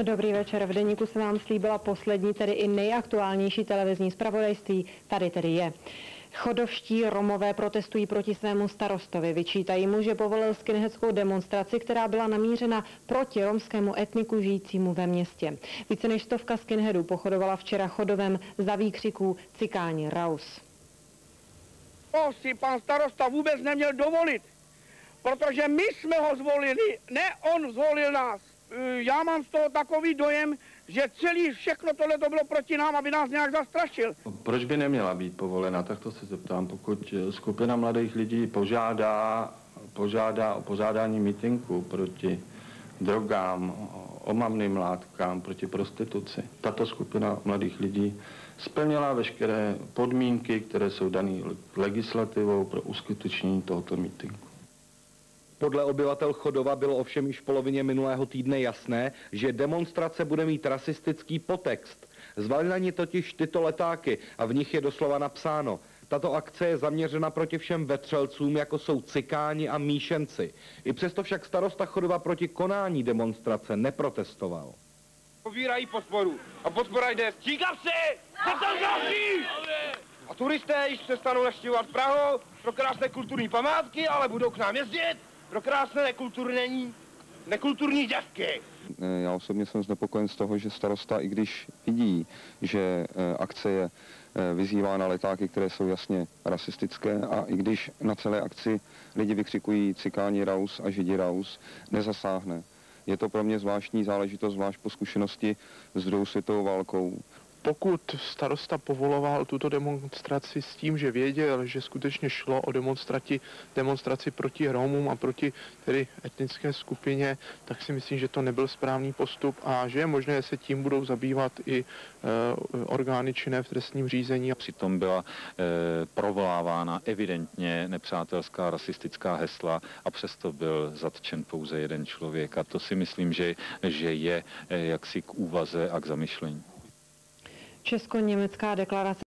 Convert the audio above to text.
Dobrý večer. V deníku se vám slíbila poslední, tedy i nejaktuálnější televizní zpravodajství. Tady tedy je. Chodovští Romové protestují proti svému starostovi. Vyčítají mu, že povolil skinheadskou demonstraci, která byla namířena proti romskému etniku žijícímu ve městě. Více než 100 skinheadů pochodovala včera Chodovem za výkřiků Cikáni raus. To si pan starosta vůbec neměl dovolit, protože my jsme ho zvolili, ne on zvolil nás. Já mám z toho takový dojem, že všechno tohle to bylo proti nám, aby nás nějak zastrašil. Proč by neměla být povolena, tak to se zeptám. Pokud skupina mladých lidí požádá o pořádání mítinku proti drogám, omamným látkám, proti prostituci. Tato skupina mladých lidí splnila veškeré podmínky, které jsou dané legislativou pro uskutečnění tohoto mítinku. Podle obyvatel Chodova bylo ovšem již v polovině minulého týdne jasné, že demonstrace bude mít rasistický podtext. Zvali na ní totiž tyto letáky a v nich je doslova napsáno: tato akce je zaměřena proti všem vetřelcům, jako jsou cikáni a míšenci. I přesto však starosta Chodova proti konání demonstrace neprotestoval. Povírají podporu a podpora jde stíkám se! A turisté již přestanou navštěvovat Prahu pro krásné kulturní památky, ale budou k nám jezdit pro krásné nekulturní děvky. Já osobně jsem znepokojen z toho, že starosta, i když vidí, že akce je vyzývá na letáky, které jsou jasně rasistické, a i když na celé akci lidi vykřikují Cikáni raus a Židi raus, nezasáhne. Je to pro mě zvláštní záležitost, zvlášť po zkušenosti s druhou světovou válkou. Pokud starosta povoloval tuto demonstraci s tím, že věděl, že skutečně šlo o demonstraci proti Romům a proti tedy etnické skupině, tak si myslím, že to nebyl správný postup a že je možné, že se tím budou zabývat i orgány činné v trestním řízení. Přitom byla provolávána evidentně nepřátelská rasistická hesla a přesto byl zatčen pouze jeden člověk. A to si myslím, že je jaksi k úvaze a k zamyšlení. Česko-německá deklarace